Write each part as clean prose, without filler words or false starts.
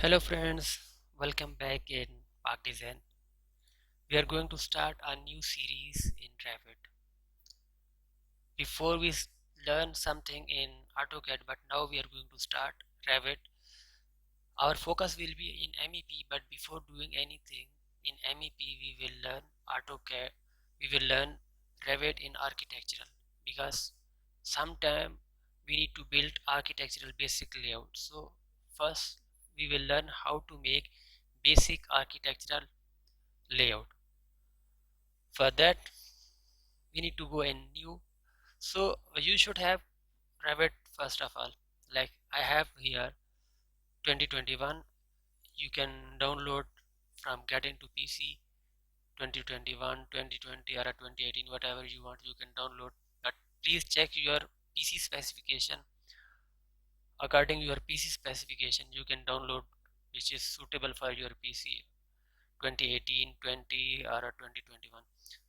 Hello friends, welcome back in Park Design. We are going to start a new series in Revit. Before learn something in AutoCAD, but now we are going to start Revit. Our focus will be in MEP, but before doing anything in MEP, we will learn AutoCAD. We will learn Revit in architectural because sometime we need to build architectural basic layout. So first we will learn how to make basic architectural layout. For that we need to go in new. So you should have Revit first of all. Like I have here 2021. You can download from Get Into PC 2021, 2020 or 2018, whatever you want you can download, but please check your PC specification. According your PC specification you can download which is suitable for your PC 2018, 20 or 2021.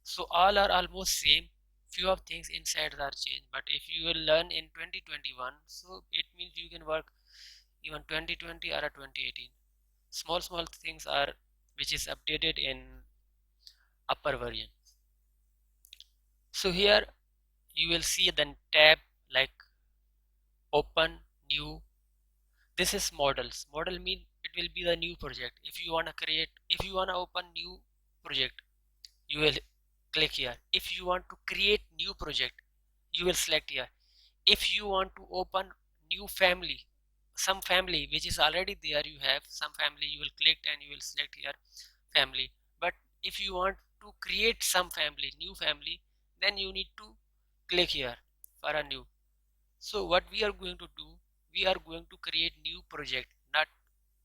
So all are almost same. Few of things inside are changed, but if you will learn in 2021, so it means you can work even 2020 or 2018. Small things are which is updated in upper version. So here you will see the tab like open new. This is model mean it will be the new project. If you want to create, if you want to open new project, you will click here. If you want to create new project, you will select here. If you want to open new family, some family which is already there, you have some family, you will click and you will select here family. But if you want to create some family, new family, then you need to click here for a new. So what we are going to do, we are going to create new project, not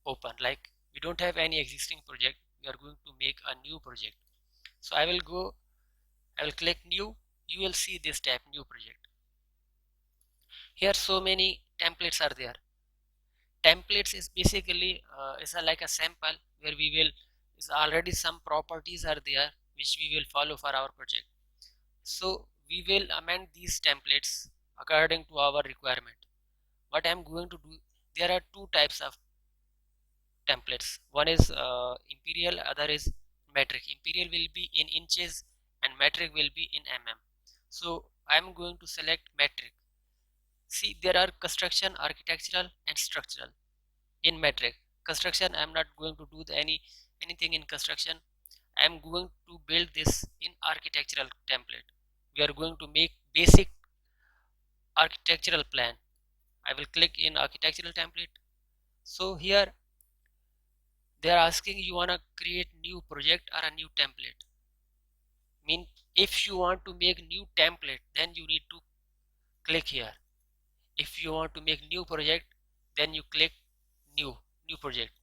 open. Like we don't have any existing project, we are going to make a new project. So I will click new. You will see this tab new project. Here so many templates are there. Templates is basically is like a sample where we will is already some properties are there which we will follow for our project. So we will amend these templates according to our requirement. What I'm going to do, there are two types of templates. One is imperial, other is metric. Imperial will be in inches and metric will be in mm. So I'm going to select metric. See, there are construction, architectural and structural. In metric construction, I'm not going to do anything in construction. I'm going to build this in architectural template. We are going to make basic architectural plan. I will click in architectural template. So here they are asking you want to create new project or a new template. Mean if you want to make new template, then you need to click here. If you want to make new project, then you click new project.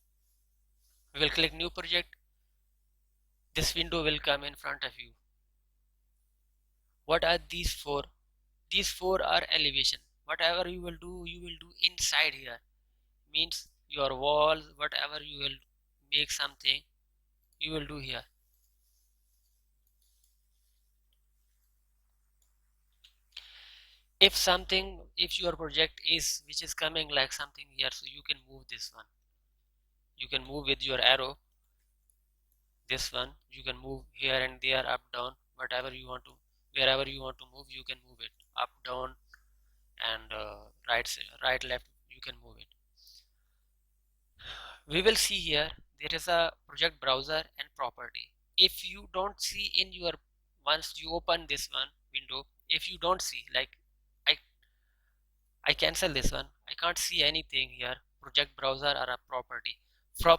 We will click new project. This window will come in front of you. What are these four? These four are elevation. Whatever you will do inside here. Means your walls, whatever you will make something, you will do here. If something, if your project is which is coming like something here, so you can move this one. You can move with your arrow. This one you can move here and there, up, down, whatever you want to, wherever you want to move, you can move it up, down, and right, left. You can move it. We will see here there is a project browser and property. If you don't see in your, once you open this one window, if you don't see, like I I cancel this one, I can't see anything here, project browser or a property. For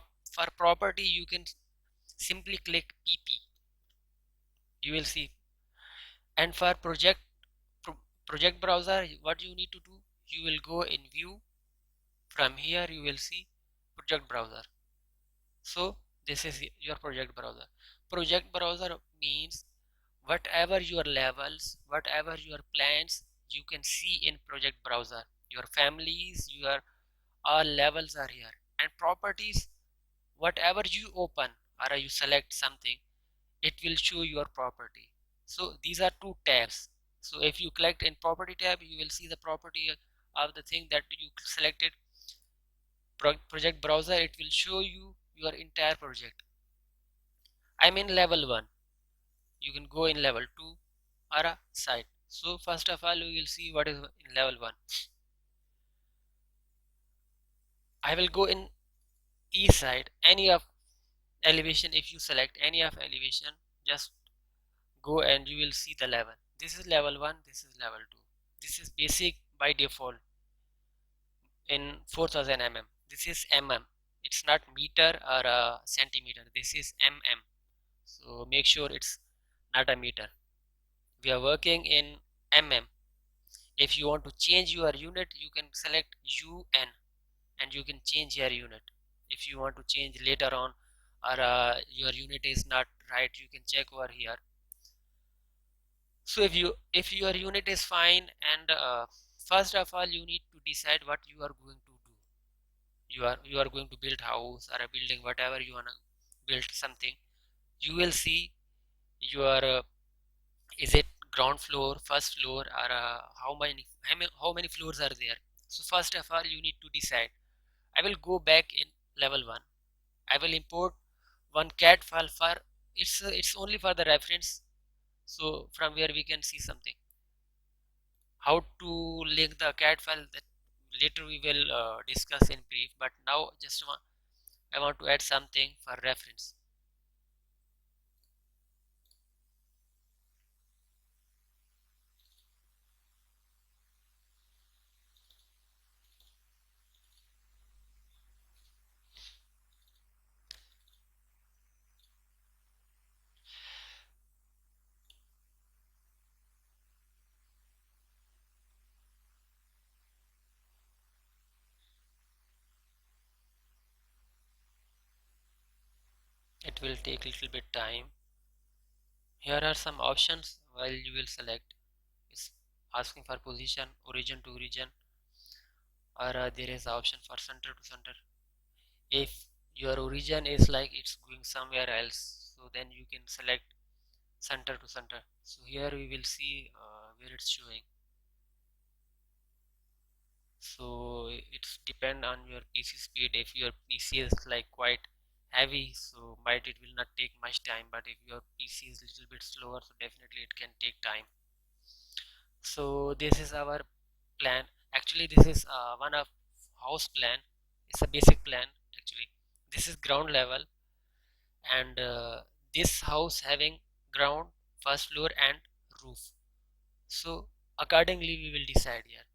property you can simply click PP, you will see. And for project browser, what you need to do, you will go in view. From here you will see project browser. So this is your project browser. Project browser means whatever your levels, whatever your plans, you can see in project browser. Your families, your all levels are here. And properties, whatever you open or you select something, it will show your property. So these are two tabs. So if you click in property tab, you will see the property of the thing that you selected. project browser, it will show you your entire project. I'm in level 1. You can go in level 2 or a site. So first of all, we will see what is in level 1. I will go in east side, any of elevation. If you select any of elevation, just go and you will see the level. This is level 1, this is level 2. This is basic by default in 4000 mm. This is mm. It's not meter or a centimeter. This is mm. So make sure it's not a meter. We are working in mm. If you want to change your unit, you can select UN and you can change your unit. If you want to change later on, or your unit is not right, you can check over here. So if your unit is fine, and first of all you need to decide what you are going to do. You are going to build house or a building, whatever you want to build something. You will see your is it ground floor, first floor, or how many floors are there. So first of all you need to decide. I will go back in level 1. I will import one CAD file for it's only for the reference. So from where we can see something. How to link the CAD file, that later we will discuss in brief, but now just I want to add something for reference. It will take a little bit time. Here are some options while you will select. It's asking for position, origin to origin, or there is option for center to center. If your origin is like it's going somewhere else, so then you can select center to center. So here we will see where it's showing. So it's depend on your PC speed. If your PC is like quite heavy, so might it will not take much time, but if your PC is little bit slower, so definitely it can take time. So this is our plan. Actually this is one of house plan. It's a basic plan. Actually this is ground level, and this house having ground, first floor and roof. So accordingly we will decide here.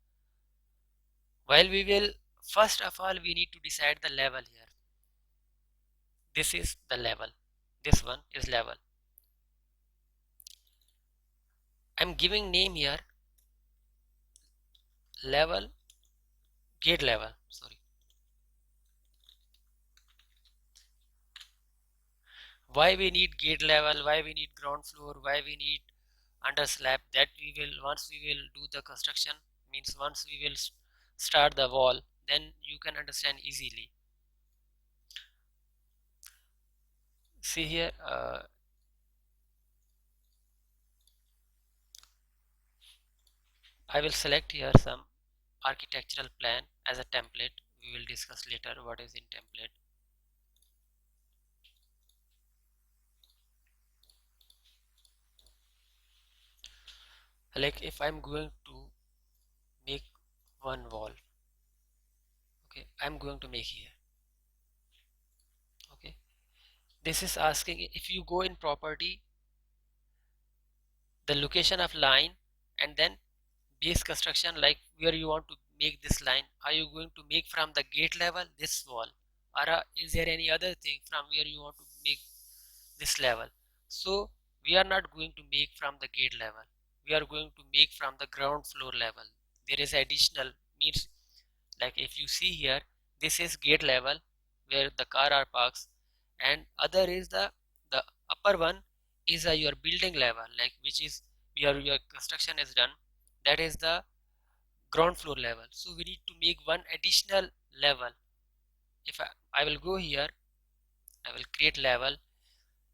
While we will, first of all we need to decide the level here. This is the level, this one is level. I'm giving name here, level, gate level, sorry. Why we need gate level, why we need ground floor, why we need under slab, that we will, once we will do the construction, means once we will start the wall, then you can understand easily. See here, I will select here some architectural plan as a template. We will discuss later what is in template. Like if I'm going to make one wall, okay, I'm going to make here, okay. This is asking if you go in property, the location of line, and then base construction, like where you want to make this line. Are you going to make from the gate level this wall, or is there any other thing from where you want to make this level? So we are not going to make from the gate level, we are going to make from the ground floor level. There is additional, means like if you see here, this is gate level where the car are parks, and other is the upper one is your building level, like which is your construction is done, that is the ground floor level. So we need to make one additional level. If I will go here, I will create level.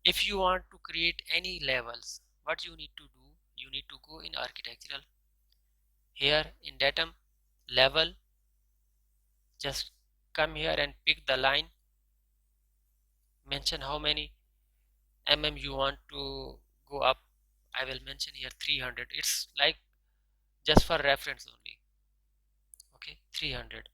If you want to create any levels, what you need to do, you need to go in architectural, here in datum, level, just come here and pick the line, mention how many you want to go up. I will mention here 300. It's like just for reference only. Okay, 300.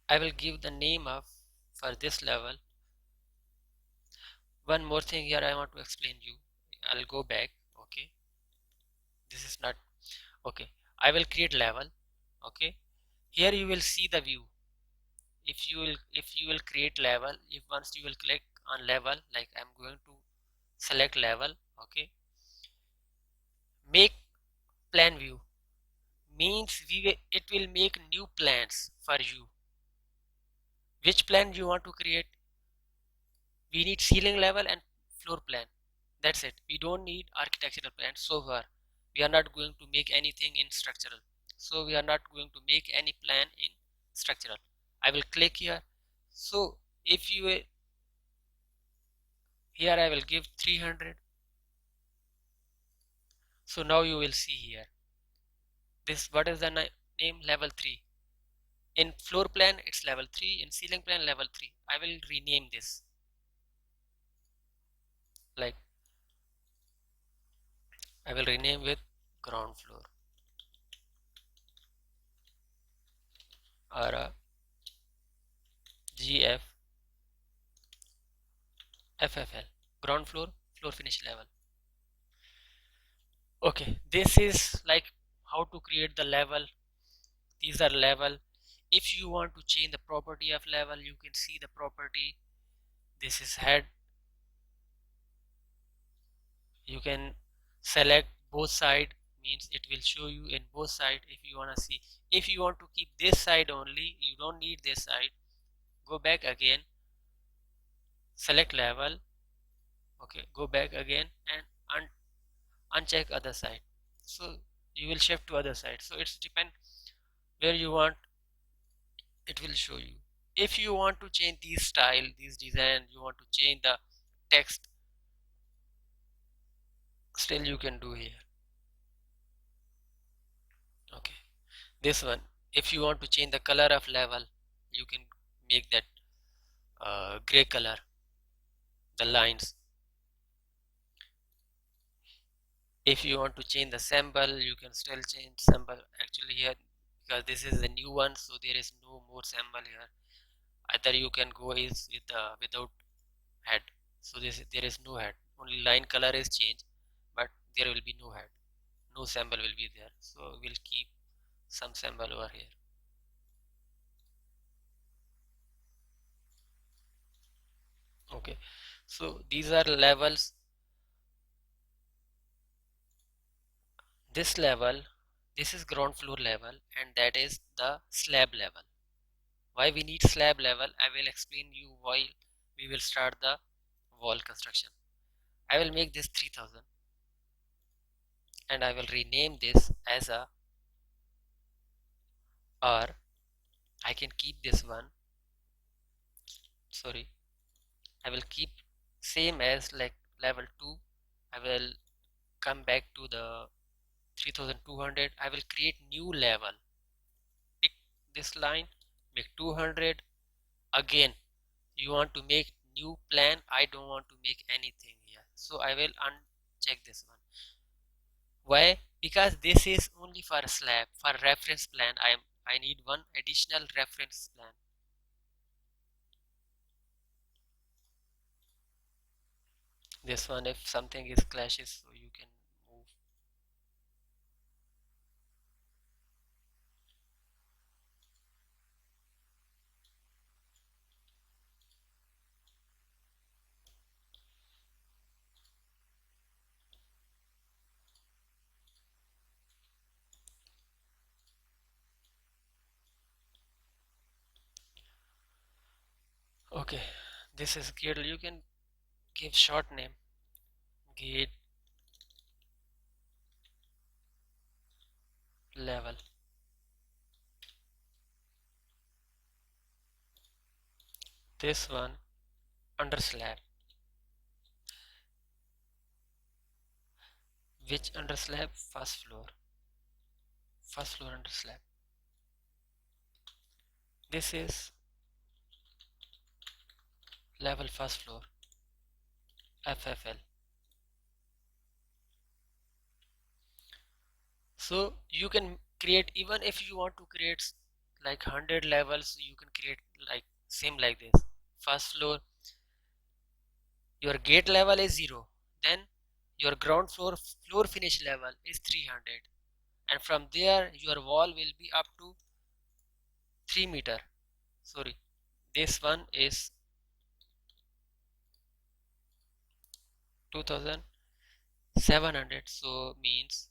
I will give the name of for this level. One more thing here I want to explain you. I'll go back. Okay, this is not okay. I will create level. Okay, here you will see the view. If you will create level, if once you will click on level, like I'm going to select level. Okay, make plan view means it will make new plans for you. Which plan you want to create? We need ceiling level and floor plan. That's it. We don't need architectural plan so far. We are not going to make anything in structural. So we are not going to make any plan in structural. I will click here. So if you here I will give 300. So now you will see here. This what is the name? Level 3. In floor plan it's level 3. In ceiling plan level 3. I will rename this. Like I will rename with ground floor or GF FFL, ground floor finish level. Okay, this is like how to create the level. These are level. If you want to change the property of level, you can see the property. This is head. You can select both side, means it will show you in both side. If you want to see, if you want to keep this side only, you don't need this side. Go back again, select level. Okay, go back again and uncheck other side. So you will shift to other side. So it's depend where you want, it will show you. If you want to change these style, these design, you want to change the text, still you can do here. Okay, this one, if you want to change the color of level, you can make that gray color, the lines. If you want to change the symbol, you can still change symbol. Actually here, because this is the new one, so there is no more symbol here. Either you can go is with without head. So there is no head, only line color is changed, but there will be no head, no symbol will be there. So we'll keep some symbol over here. Okay, so these are levels. This level, this is ground floor level, and that is the slab level. Why we need slab level, I will explain you while we will start the wall construction. I will make this 3000 and I will rename this as a, or I can keep this one, sorry, I will keep same as like level 2. I will come back to the 3200. I will create new level, pick this line, make 200. Again you want to make new plan, I don't want to make anything here, so I will uncheck this one. Why? Because this is only for a slab. For reference plan, I need one additional reference plan. This one, if something is clashes, so you can move. Okay, this is gate. You can give short name, gate level. This one under slab. Which under slab? First floor. First floor under slab. This is level first floor, FFL. So you can create, even if you want to create like 100 levels, you can create like same like this. First floor, your gate level is 0, then your ground floor finish level is 300, and from there your wall will be up to 3 meter. Sorry, this one is 2700, so means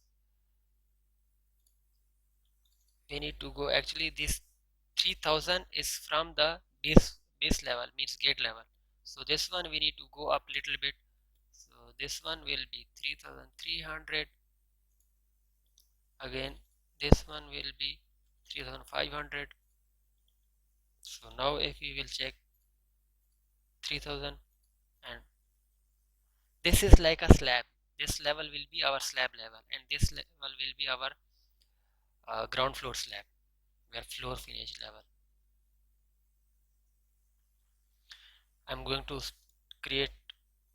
we need to go, actually this 3000 is from the base level, means gate level. So this one we need to go up little bit, so this one will be 3300. Again this one will be 3500. So now if we will check 3000, and this is like a slab, this level will be our slab level, and this level will be our ground floor slab, where floor finish level. I'm going to create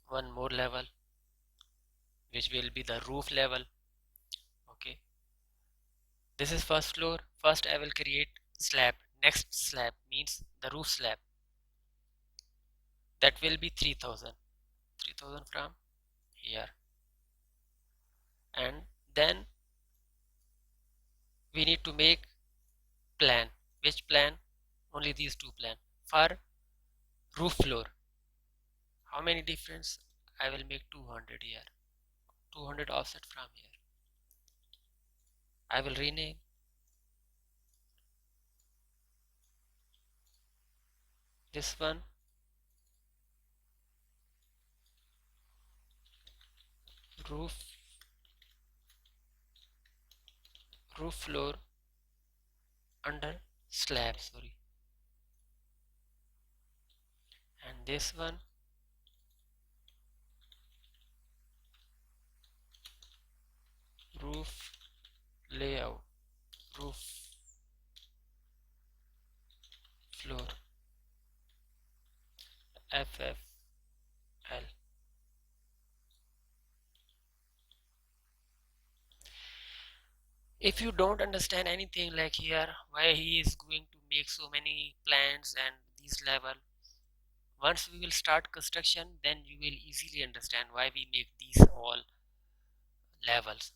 one more level, which will be the roof level. Okay, this is first floor. First I will create slab. Next slab means the roof slab, that will be 3000. 3000 from here, and then we need to make plan. Which plan? Only these two plan for roof floor. How many difference? I will make 200 here, 200 offset from here. I will rename this one roof floor under slab, sorry, and this one roof layout, roof floor, FFL. If you don't understand anything like here, why he is going to make so many plans and these level, once we will start construction, then you will easily understand why we make these all levels.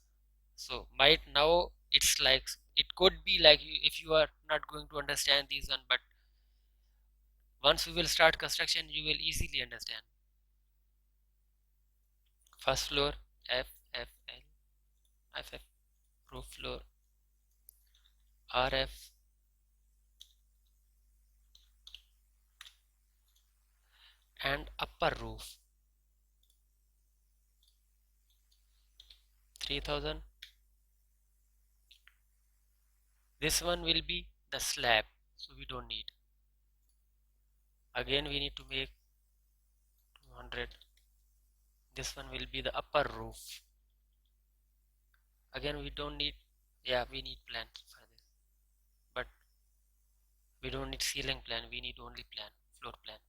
So might now it's like, it could be like you, if you are not going to understand these one, but once we will start construction, you will easily understand. First floor, FFL, FF, roof floor, RF, and upper roof 3000. This one will be the slab, so we don't need. Again we need to make 200. This one will be the upper roof. Again we don't need, yeah, we need plan for this, but we don't need ceiling plan, we need only plan, floor plan.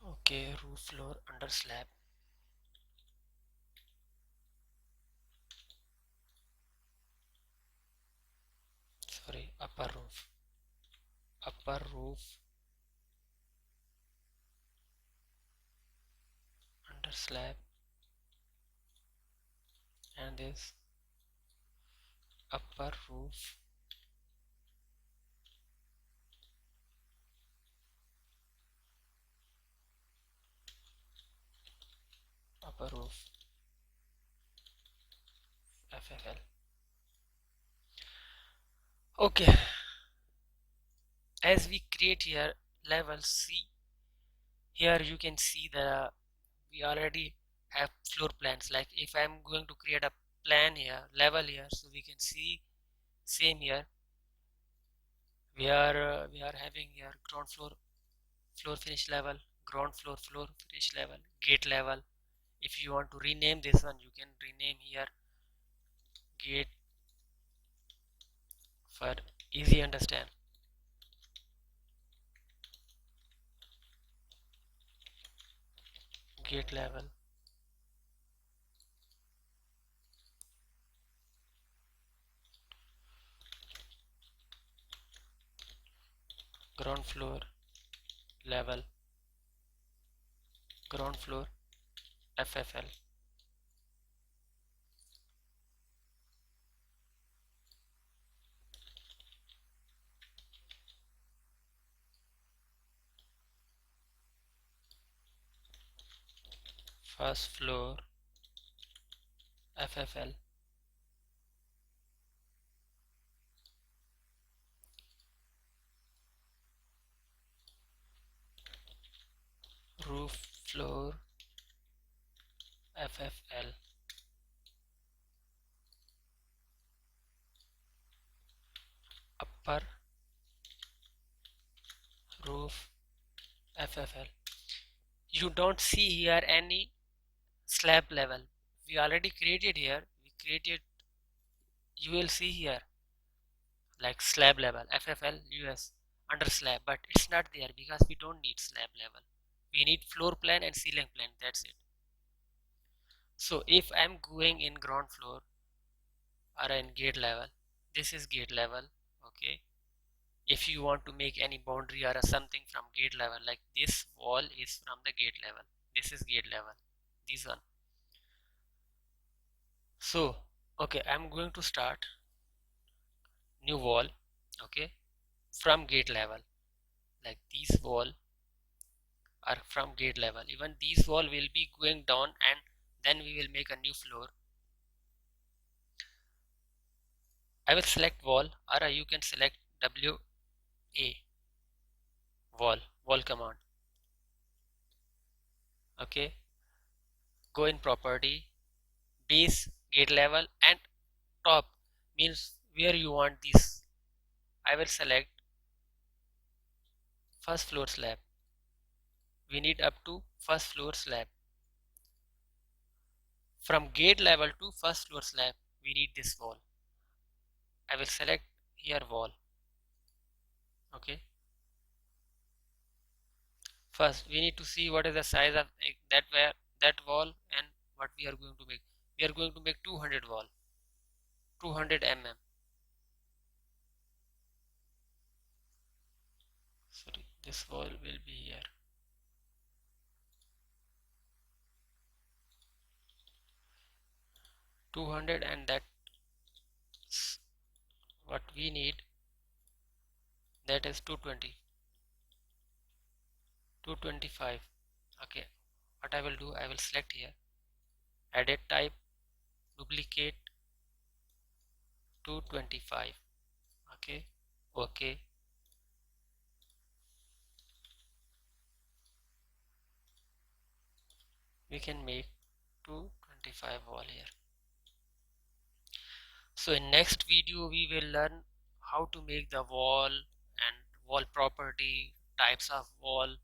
Okay, roof floor under slab, sorry, upper roof under slab, and this upper roof FFL. Okay, as we create here level C, Here you can see the we already have floor plans. Like if I'm going to create a plan here, level here, so we can see same here. We are having here ground floor finish level, ground floor finish level, gate level. If you want to rename this one, you can rename here gate for easy understand. Gate level, ground floor level, ground floor FFL. First floor FFL. Roof floor FFL. Upper roof FFL. You don't see here any slab level. We already created here. We created, you will see here like slab level FFL US under slab, but it's not there because we don't need slab level. We need floor plan and ceiling plan. That's it. So if I'm going in ground floor or in gate level, this is gate level. Okay. If you want to make any boundary or something from gate level, like this wall is from the gate level, this is gate level, this one. So okay, I'm going to start new wall, okay, from gate level. Like these wall are from gate level, even these wall will be going down, and then we will make a new floor. I will select wall, or you can select WA wall command. Okay, go in property, base, gate level, and top means where you want this. I will select first floor slab. We need up to first floor slab. From gate level to first floor slab, we need this wall. I will select here wall. Okay. First, we need to see what is the size of that wall and what we are going to make. We are going to make 200 wall, 200 mm. Sorry, this wall will be here. 200, and that's what we need. That is 220, 225. Okay. What I will do, I will select here, edit type, duplicate 225. Okay. Okay. We can make 225 wall here. So in next video we will learn how to make the wall and wall property, types of wall,